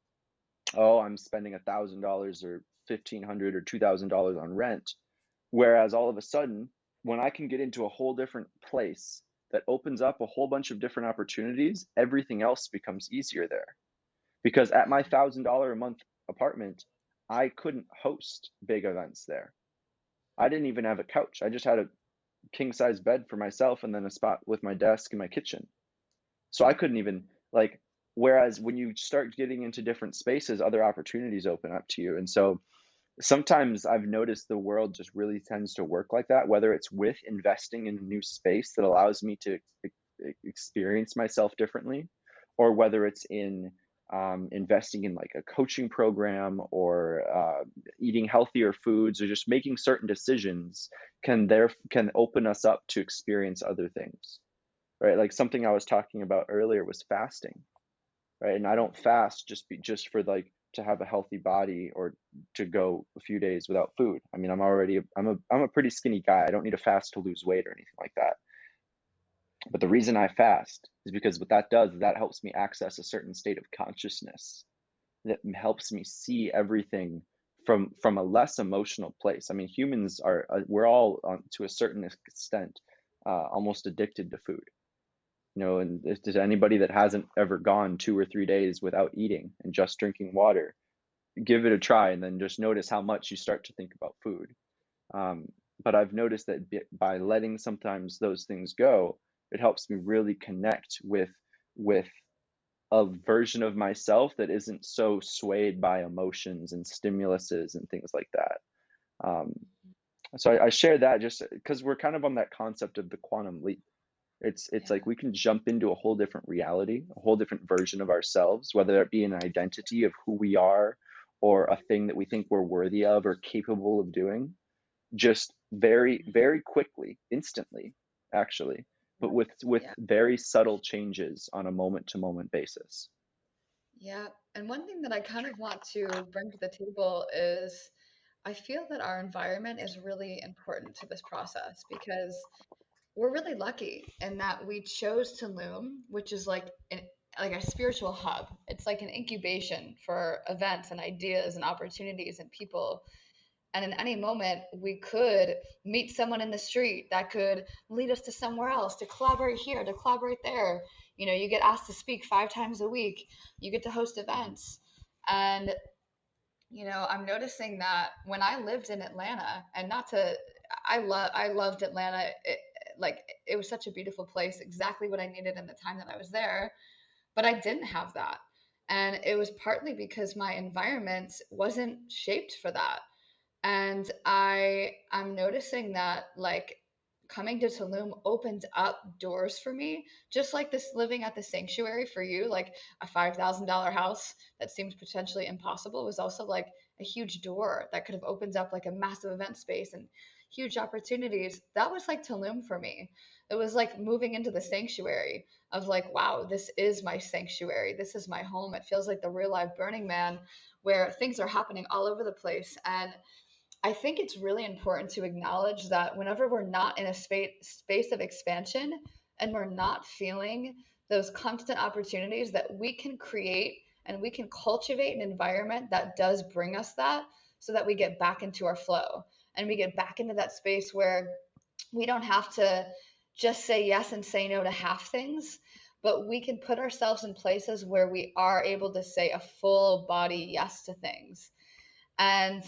oh, I'm spending $1,000 or 1,500 or $2,000 on rent, whereas all of a sudden, when I can get into a whole different place that opens up a whole bunch of different opportunities, everything else becomes easier there. Because at my $1,000 a month apartment, I couldn't host big events there. I didn't even have a couch. I just had a king size bed for myself and then a spot with my desk in my kitchen. So I couldn't even like, whereas when you start getting into different spaces, other opportunities open up to you. And so sometimes I've noticed the world just really tends to work like that, whether it's with investing in a new space that allows me to experience myself differently, or whether it's in investing in like a coaching program, or eating healthier foods, or just making certain decisions can open us up to experience other things, right? Like something I was talking about earlier was fasting, right? And I don't fast just for like to have a healthy body or to go a few days without food. I mean, I'm a pretty skinny guy. I don't need to fast to lose weight or anything like that. But the reason I fast is because what that does is that helps me access a certain state of consciousness that helps me see everything from a less emotional place. I mean, humans are we're all to a certain extent almost addicted to food. And if there's anybody that hasn't ever gone 2 or 3 days without eating and just drinking water, give it a try and then just notice how much you start to think about food. Um, but I've noticed that by letting sometimes those things go, it helps me really connect with a version of myself that isn't so swayed by emotions and stimuluses and things like that. Um, so I share that just because we're kind of on that concept of the quantum leap. It's like Yeah. we can jump into a whole different reality, a whole different version of ourselves, whether it be an identity of who we are or a thing that we think we're worthy of or capable of doing, just very, very quickly, instantly, actually, but Yeah. with Yeah. very subtle changes on a moment to moment basis. Yeah. And one thing that I kind of want to bring to the table is I feel that our environment is really important to this process because we're really lucky in that we chose Tulum, which is like a spiritual hub. It's like an incubation for events and ideas and opportunities and people. And in any moment, we could meet someone in the street that could lead us to somewhere else, to collaborate here, to collaborate there. You get asked to speak 5 times a week, you get to host events. And, I'm noticing that when I lived in Atlanta, and not to, I loved Atlanta. It was such a beautiful place, exactly what I needed in the time that I was there. But I didn't have that. And it was partly because my environment wasn't shaped for that. And I'm noticing that coming to Tulum opened up doors for me, just like this living at the sanctuary for you, like a $5,000 house that seems potentially impossible was also like a huge door that could have opened up like a massive event space. And huge opportunities. That was like Tulum for me. It was like moving into the sanctuary of like, wow, this is my sanctuary. This is my home. It feels like the real life Burning Man where things are happening all over the place. And I think it's really important to acknowledge that whenever we're not in a space of expansion and we're not feeling those constant opportunities, that we can create and we can cultivate an environment that does bring us that, so that we get back into our flow and we get back into that space where we don't have to just say yes and say no to half things, but we can put ourselves in places where we are able to say a full body yes to things. And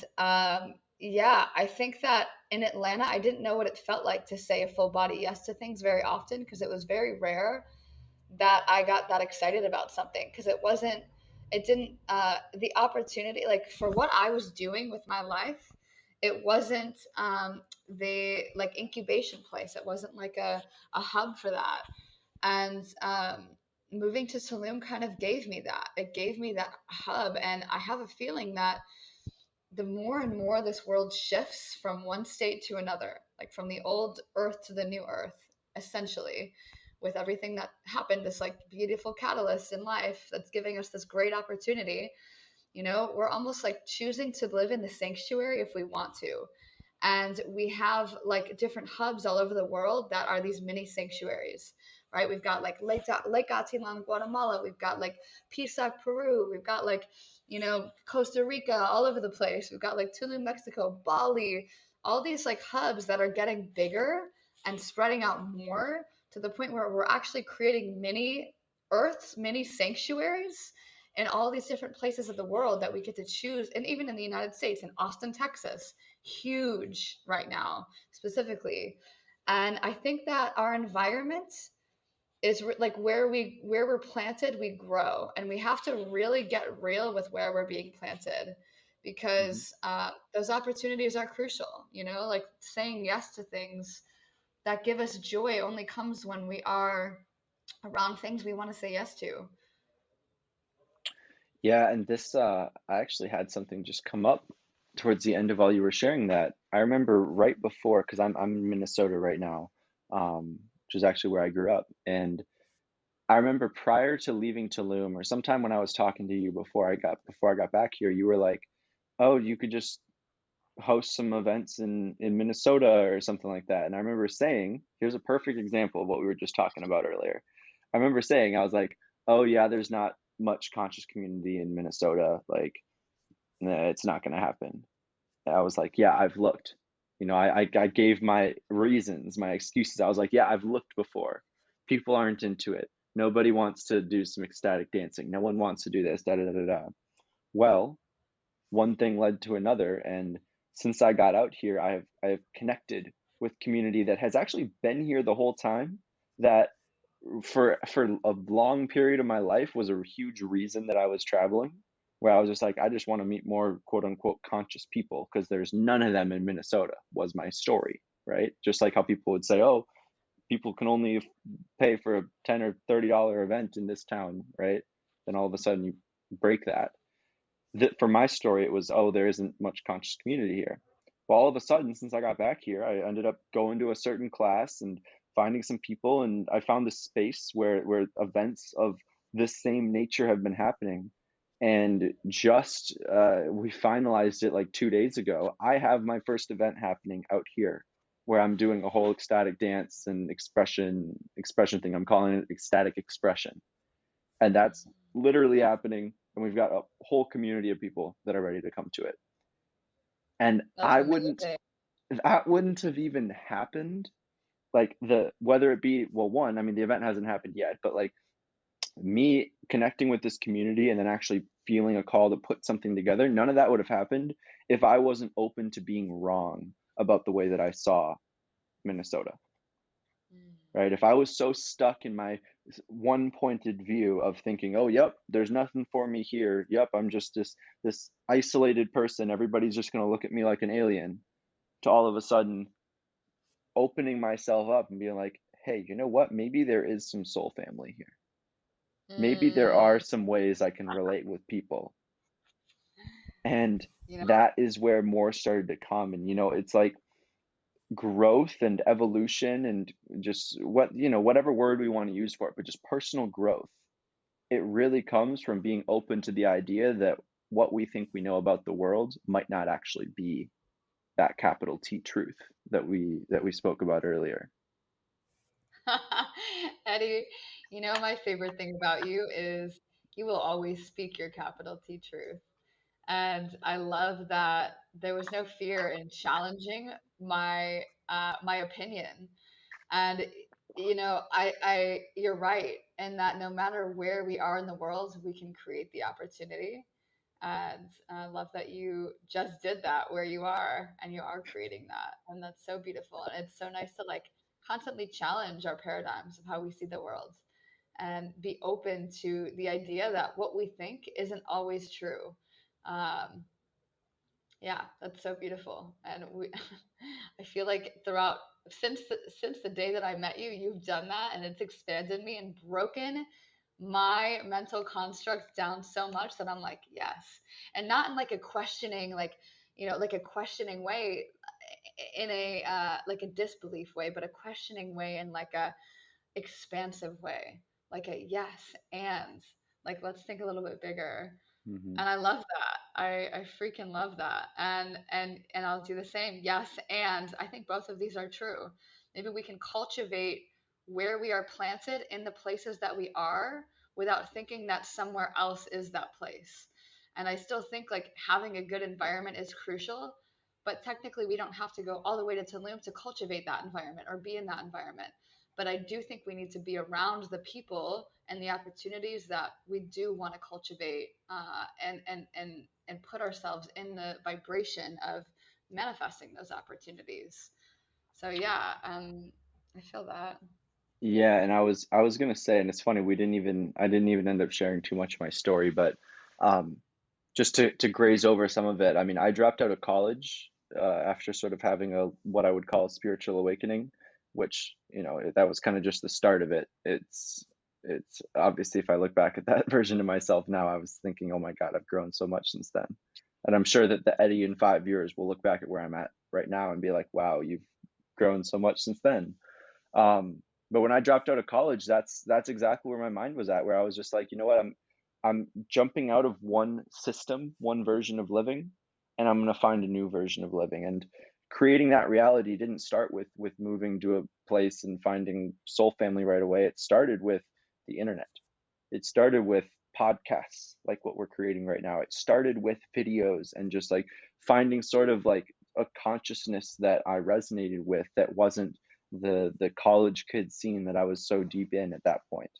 yeah, I think that in Atlanta, I didn't know what it felt like to say a full body yes to things very often, because it was very rare that I got that excited about something, because it didn't, the opportunity, like for what I was doing with my life, it wasn't the like incubation place. It wasn't like a hub for that. And moving to Tulum kind of gave me that. It gave me that hub. And I have a feeling that the more and more this world shifts from one state to another, like from the old earth to the new earth, essentially, with everything that happened, this like beautiful catalyst in life that's giving us this great opportunity, we're almost like choosing to live in the sanctuary if we want to. And we have like different hubs all over the world that are these mini sanctuaries, right? We've got like Lake Atilan, Guatemala. We've got like Pisac, Peru. We've got like, Costa Rica, all over the place. We've got like Tulum, Mexico, Bali, all these like hubs that are getting bigger and spreading out more, to the point where we're actually creating mini earths, mini sanctuaries in all these different places of the world that we get to choose. And even in the United States, in Austin, Texas, huge right now, specifically. And I think that our environment is like where we're planted, we grow, and we have to really get real with where we're being planted, Mhm. because those opportunities are crucial. Like saying yes to things that give us joy only comes when we are around things we want to say yes to. Yeah, and this I actually had something just come up towards the end of while you were sharing that. I remember right before, because I'm in Minnesota right now, which is actually where I grew up, and I remember prior to leaving Tulum, or sometime when I was talking to you before I got back here, you were like, "Oh, you could just host some events in Minnesota or something like that." And I remember saying, here's a perfect example of what we were just talking about earlier. I remember saying, I was like, "Oh yeah, there's not much conscious community in Minnesota. Like, nah, it's not going to happen." And I was like, "Yeah, I've looked." I gave my reasons, my excuses. I was like, "Yeah, I've looked before. People aren't into it. Nobody wants to do some ecstatic dancing. No one wants to do this, da da da da da." Well, one thing led to another, and since I got out here, I've connected with community that has actually been here the whole time, that for a long period of my life was a huge reason that I was traveling, where I was just like, I just want to meet more quote unquote conscious people, because there's none of them in Minnesota, was my story, right? Just like how people would say, "Oh, people can only pay for a $10 or $30 event in this town," right? Then all of a sudden you break that. For my story, it was, oh, there isn't much conscious community here. Well, all of a sudden, since I got back here, I ended up going to a certain class and finding some people, and I found this space where events of this same nature have been happening. And just we finalized it like 2 days ago. I have my first event happening out here, where I'm doing a whole ecstatic dance and expression thing. I'm calling it ecstatic expression, and that's literally happening, and we've got a whole community of people that are ready to come to it. And That's amazing. that wouldn't have even happened, like, the whether it be, well, one, I mean, the event hasn't happened yet, but like me connecting with this community and then actually feeling a call to put something together, none of that would have happened if I wasn't open to being wrong about the way that I saw Minnesota. Mm. Right? If I was so stuck in my one pointed view of thinking, "Oh, yep, there's nothing for me here. Yep, I'm just this isolated person. Everybody's just going to look at me like an alien," to all of a sudden opening myself up and being like, "Hey, you know what? Maybe there is some soul family here. Maybe there are Mm. some ways I can relate with people." And You know, that is where more started to come. And it's like growth and evolution and just whatever word we want to use for it, but just personal growth, it really comes from being open to the idea that what we think we know about the world might not actually be that capital T truth that we spoke about earlier. Eddie, my favorite thing about you is you will always speak your capital T truth. And I love that there was no fear in challenging my opinion. And you're right in that no matter where we are in the world, we can create the opportunity. And I love that you just did that where you are and you are creating that. And that's so beautiful. And it's so nice to like constantly challenge our paradigms of how we see the world and be open to the idea that what we think isn't always true. Um, yeah, that's so beautiful. And I feel like throughout since the day that I met you, you've done that and it's expanded me and broken my mental constructs down so much that I'm like, yes. And not in like a questioning, like, like a questioning way in a like a disbelief way, but a questioning way in like a expansive way, like a yes and like let's think a little bit bigger. Hmm. And I love that. I freaking love that. And I'll do the same. Yes, and I think both of these are true. Maybe we can cultivate where we are planted in the places that we are without thinking that somewhere else is that place. And I still think like having a good environment is crucial, but technically we don't have to go all the way to Tulum to cultivate that environment or be in that environment. But I do think we need to be around the people and the opportunities that we do want to cultivate, and put ourselves in the vibration of manifesting those opportunities. So yeah, I feel that. Yeah, and I was gonna say, and it's funny, I didn't even end up sharing too much of my story, but um, just to graze over some of it. I mean, I dropped out of college after sort of having a what I would call a spiritual awakening, which that was kind of just the start of it. It's obviously, if I look back at that version of myself now, I was thinking, oh my God, I've grown so much since then. And I'm sure that the Eddie in 5 years will look back at where I'm at right now and be like, wow, you've grown so much since then. But when I dropped out of college, that's exactly where my mind was at, where I was just like, you know what, I'm jumping out of one system, one version of living, and I'm gonna find a new version of living. And creating that reality didn't start with moving to a place and finding soul family right away. It started with the internet. It started with podcasts like what we're creating right now. It started with videos and just like finding sort of like a consciousness that I resonated with that wasn't the college kid scene that I was so deep in at that point.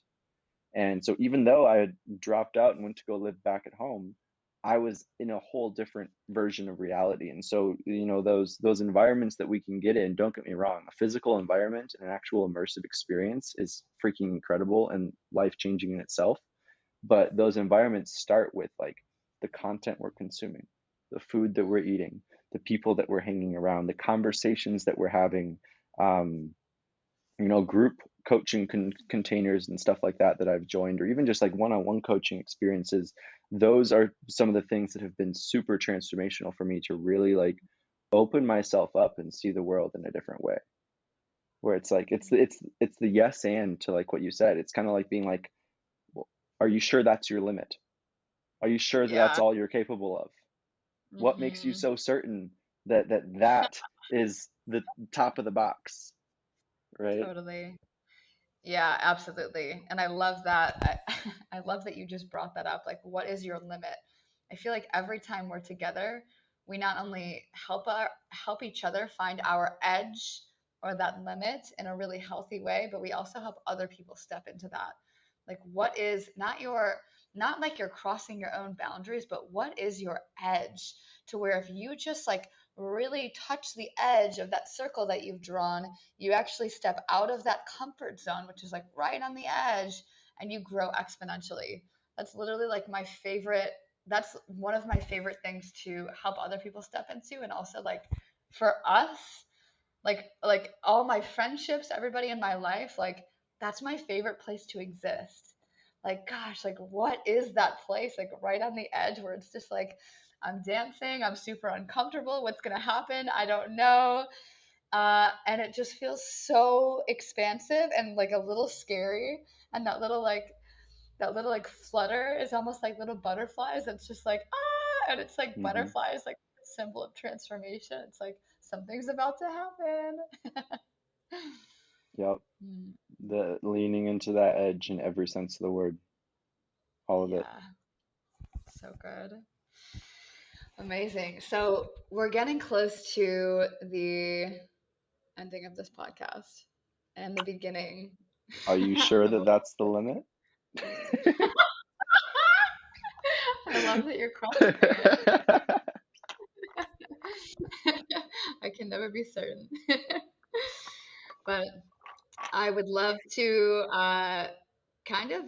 And so even though I had dropped out and went to go live back at home, I was in a whole different version of reality. And so, those environments that we can get in, don't get me wrong, a physical environment and an actual immersive experience is freaking incredible and life-changing in itself. But those environments start with like the content we're consuming, the food that we're eating, the people that we're hanging around, the conversations that we're having, um, group coaching containers and stuff like that I've joined, or even just like one-on-one coaching experiences. Those are some of the things that have been super transformational for me to really like open myself up and see the world in a different way. Where it's like it's the yes and to like what you said. It's kind of like being like, well, are you sure that's your limit? Are you sure that that's Yeah. all you're capable of? What makes you Hmm. so certain that is the top of the box, right? Totally. Yeah, absolutely. And I love that. I love that you just brought that up. Like, what is your limit? I feel like every time we're together, we not only help each other find our edge or that limit in a really healthy way, but we also help other people step into that. Like, what is not like you're crossing your own boundaries, but what is your edge to where if you just like really touch the edge of that circle that you've drawn, you actually step out of that comfort zone, which is like right on the edge, and you grow exponentially. That's literally like my favorite. That's one of my favorite things to help other people step into. And also like for us, like all my friendships, everybody in my life, like that's my favorite place to exist. Like gosh, like what is that place like right on the edge where it's just like I'm dancing, I'm super uncomfortable, what's going to happen, I don't know, And it just feels so expansive and like a little scary. And that little like flutter is almost like little butterflies. It's just like and it's like Hmm. butterflies, like symbol of transformation. It's like something's about to happen. Yep. Mm, The leaning into that edge in every sense of the word, all of it. yeah, so good. Amazing. So we're getting close to the ending of this podcast and the beginning Are you sure of that a. that's the limit? I love that you're questioning it. I can never be certain. But I would love to kind of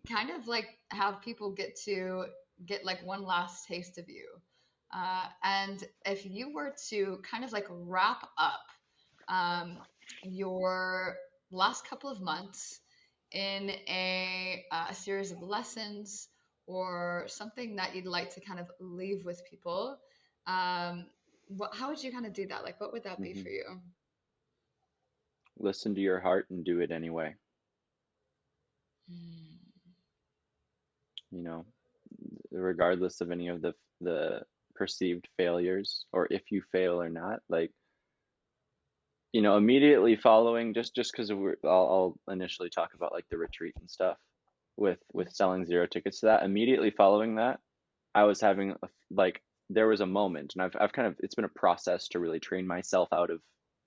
kind of like have people get like one last taste of you. And if you were to kind of like wrap up um, your last couple of months in a series of lessons or something that you'd like to kind of leave with people, um, how would you kind of do that? Like, what would that be Hmm. for you? Listen to your heart and do it anyway. Mm. You know, regardless of any of the perceived failures, or if you fail or not. Like, immediately following, just because I'll initially talk about like the retreat and stuff with selling zero tickets to that. Immediately following that, I was having like there was a moment, and I've kind of it's been a process to really train myself out of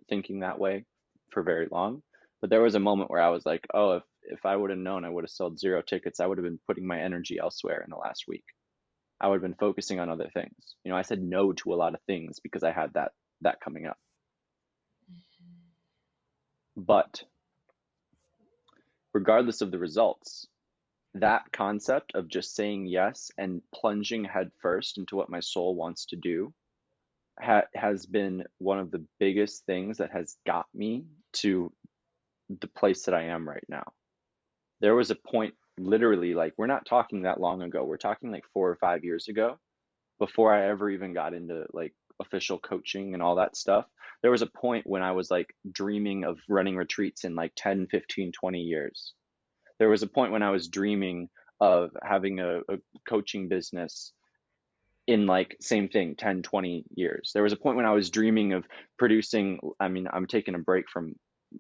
thinking that way for very long. But there was a moment where I was like, oh, if I would have known I would have sold zero tickets, I would have been putting my energy elsewhere in the last week. I would have been focusing on other things. I said no to a lot of things because I had that coming up. But regardless of the results, that concept of just saying yes and plunging headfirst into what my soul wants to do has been one of the biggest things that has got me to the place that I am right now. There was a point, literally, like, we're not talking that long ago. We're talking like 4 or 5 years ago, before I ever even got into like official coaching and all that stuff. There was a point when I was like dreaming of running retreats in like 10, 15, 20 years. There was a point when I was dreaming of having a coaching business in like same thing 10, 20 years. There was a point when I was dreaming of producing, I mean, I'm taking a break from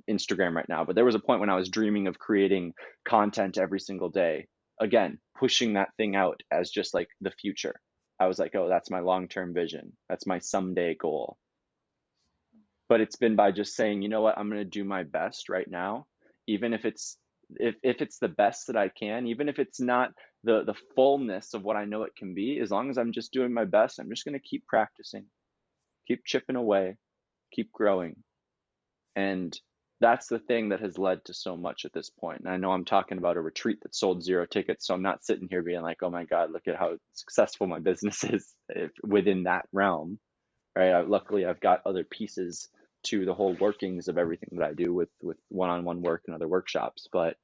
Instagram right now, but there was a point when I was dreaming of creating content every single day, again pushing that thing out as just like the future. I was like, oh, that's my long-term vision, that's my someday goal. But it's been by just saying, you know what, I'm going to do my best right now, even if it's the best that I can, even if it's not the fullness of what I know it can be. As long as I'm just doing my best, I'm just going to keep practicing, keep chipping away, keep growing. And that's the thing that has led to so much at this point. And I know I'm talking about a retreat that sold zero tickets, so I'm not sitting here being like, oh my God, look at how successful my business is within that realm, right? Luckily, I've got other pieces to the whole workings of everything that I do with one-on-one work and other workshops. But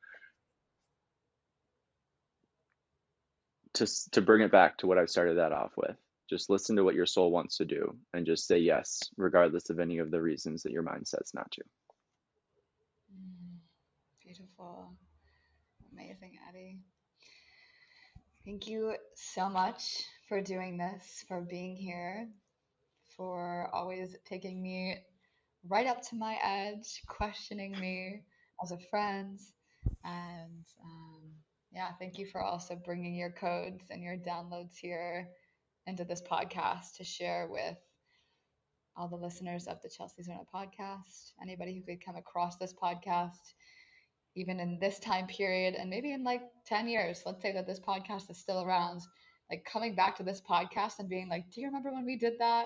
to bring it back to what I started that off with, just listen to what your soul wants to do and just say yes, regardless of any of the reasons that your mind says not to. Mm, beautiful. Amazing, Eddie. Thank you so much for doing this, for being here, for always taking me right up to my edge, questioning me as a friend. And yeah, thank you for also bringing your codes and your downloads here into this podcast to share with all the listeners of the Chelsea Zona podcast, anybody who could come across this podcast, even in this time period, and maybe in like 10 years, let's say that this podcast is still around, like coming back to this podcast and being like, do you remember when we did that?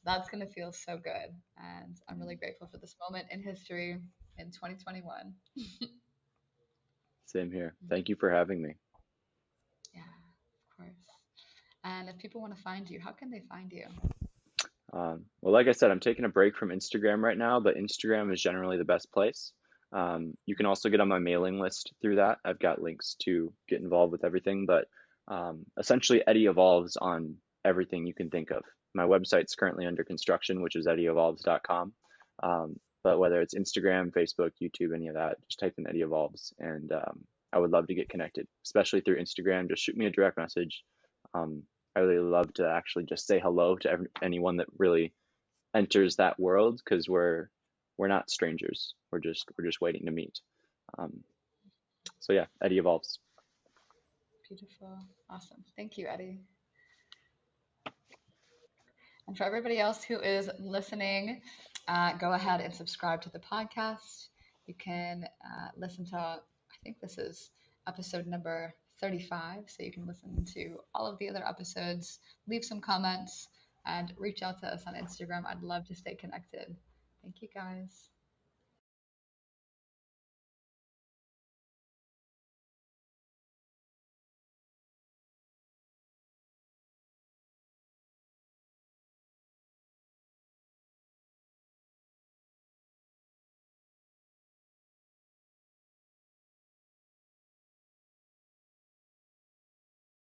That's going to feel so good. And I'm really grateful for this moment in history in 2021. Same here. Thank you for having me. Yeah, of course. And if people want to find you, how can they find you? Well, like I said, I'm taking a break from Instagram right now, but Instagram is generally the best place. You can also get on my mailing list through that. I've got links to get involved with everything, but essentially, Eddie evolves on everything you can think of. My website's currently under construction, which is eddieevolves.com. But whether it's Instagram, Facebook, YouTube, any of that, just type in Eddie Evolves, and I would love to get connected, especially through Instagram. Just shoot me a direct message. Um, I really love to actually just say hello to anyone that really enters that world, because we're not strangers. We're just waiting to meet. Um, so yeah, Eddie Evolves. Beautiful. Awesome. Thank you, Eddie. And for everybody else who is listening, go ahead and subscribe to the podcast. You can listen to, I think this is episode number 35. So you can listen to all of the other episodes, leave some comments, and reach out to us on Instagram. I'd love to stay connected. Thank you, guys.